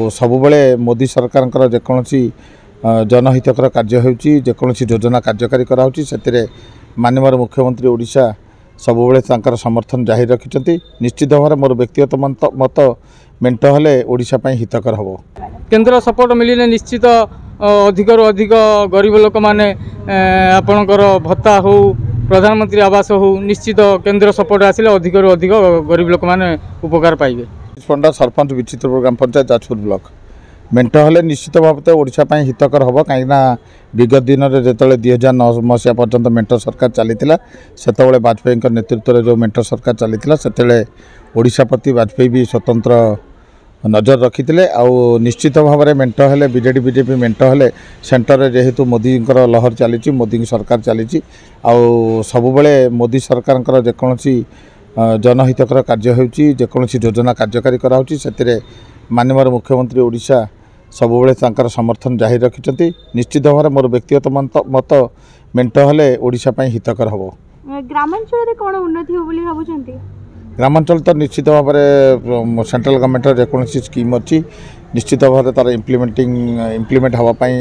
ସବୁବେଳେ मोदी सरकार जेकोसी जनहितकर कार्य होकोसी योजना कार्यकारी कराऊँच से माननीय मुख्यमंत्री ओडिशा सबुबले समर्थन जाहिर रखिंट निश्चित भाव मोर व्यक्तिगत मत मेट हेले ओडिशा हितकर हम केंद्र सपोर्ट मिले निश्चित अधिक अधिक गरीब लोक मैंने आपणकर भत्ता हो प्रधानमंत्री आवास हो निश्चित केंद्र सपोर्ट आसिले अधिक अधिक गरीब लोक मैंने उपकार पाइबे। पंडा सरपंच विचित्रपुर ग्राम पंचायत जाजपुर ब्लॉक मेट हेले निश्चित भाव ओडिशा हितकर हम कहीं विगत दिन में जो 2009 मसीहा पर्यंत मेट सरकार चली से वाजपेयी नेतृत्व में जो मेट सरकार चली से ओडिशा प्रति वाजपेयी भी स्वतंत्र नजर रखी आउ निश्चित भाव में मेट हेले बीजेपी मेट हेले सेंटर में जेहेतु मोदी लहर चली मोदी सरकार चली आउ सबुबले मोदी सरकार जेकोसी जनहितकर कार्य होकोसी योजना कार्यकारी कराऊँच से माननीय मुख्यमंत्री ओडिशा सबुबले समर्थन जाहिर रखिंट निश्चित भाव मोर व्यक्तिगत मत मेट हेले ओडिशा हितकर हम। ग्रामांचल कौन उन्नति हो भावुंट ग्रामांचल तो निश्चित भाव में सेंट्रल गवर्नमेंट जेकोसी स्कीम अच्छी निश्चित भाव तार इम्प्लीमेंट हाँपाई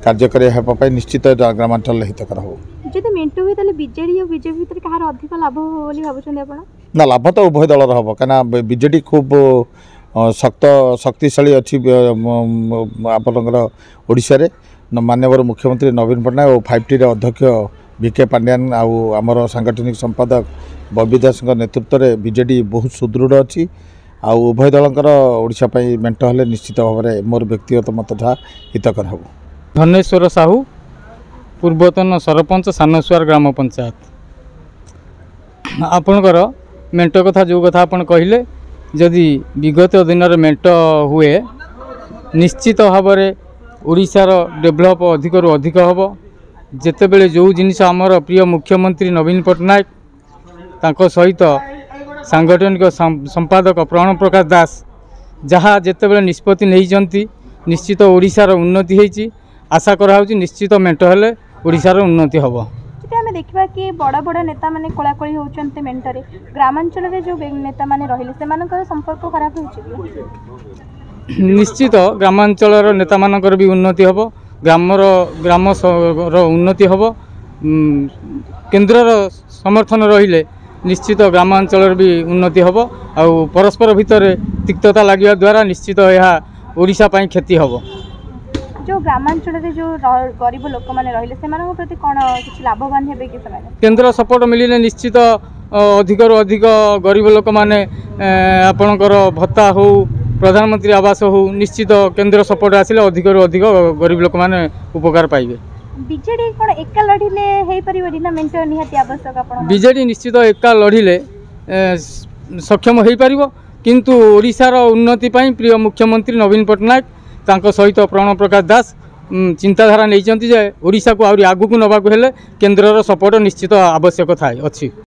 कार्यकारी निश्चित ग्रामांचल हितकर हम। जब मेंटो हुए ताले बीजेडी और बीजेपी भितर कहार अधिक लाभ हो बोली भाबुछन आपण ना लाभ तो उभय दलर हम कहीं बीजेडी खूब शक्तिशाली अच्छी आपंकर ओडिशा रे माननीय मुख्यमंत्री नवीन पट्टनायक और 5T अध्यक्ष वीके पांड्यान आमर सांगठनिक संपादक बबी दास नेतृत्व में बीजेडी बहुत सुदृढ़ अच्छी आउ उभय दलकर ओडिशा मेट हेले निश्चित भाव में मोर व्यक्तिगत मत जहाँ हितकर हम। धनेश्वर साहू पूर्वतन सरपंच सानसुआर ग्राम पंचायत आपणकर मेंट कथा जो कथा आपण कहले जदि विगत दिन में मेंट हुए निश्चित भाव में ओडिशार डेभलप अधिक अधिक हम जितेबले जो जिनिस आमर प्रिय मुख्यमंत्री नवीन पट्टनायक तांको सहित सांगठनिक संपादक प्रण प्रकाश दास जहाँ जितेबले निष्पत्ति नहीं निश्चित ओडिशार उन्नति होती आशा कराऊँ निश्चित मेंट हेले ओडिशार उन्नति हम। आम देखा कि बड़ बड़ नेता मैंने कोलाकोली होती मेंटरे ग्रामांचल में जो नेता मैंने रही संपर्क खराब हो निश्चित ग्रामांचल नेता मानकर भी उन्नति हम ग्राम उन्नति हम केन्द्र समर्थन रहिले निश्चित ग्रामांचल भी उन्नति हम आउ परस्पर भितर तिक्तता लगे द्वारा निश्चित यह ओडिशा पाई क्षति हम। जो ग्रामांचल में जो गरीब लोक मैंने रहिले सेमानक प्रति कौन किछि लाभवान हेबे कि समय केंद्र सपोर्ट मिले निश्चित अधिक अधिक गरीब लोक मैंने आपणकर भत्ता हो प्रधानमंत्री आवास हो निश्चित केंद्र सपोर्ट आसिले अधिक अधिक गरीब लोक मैंने उपकार पाइबे। बीजेडी कोन एका लढिले हेई परिबे ना मेंट निहाती आवश्यक आपण बीजेडी निश्चित एका लढिले सक्षम हेई परिबो किंतु ओडिशार उन्नति पई प्रिय मुख्यमंत्री नवीन पट्टनायक तांको सहित प्रण प्रकाश दास चिंताधारा नहीं ओडिशा को आगू नवाक हेले केंद्र सपोर्ट निश्चित आवश्यक थाए अच्छी।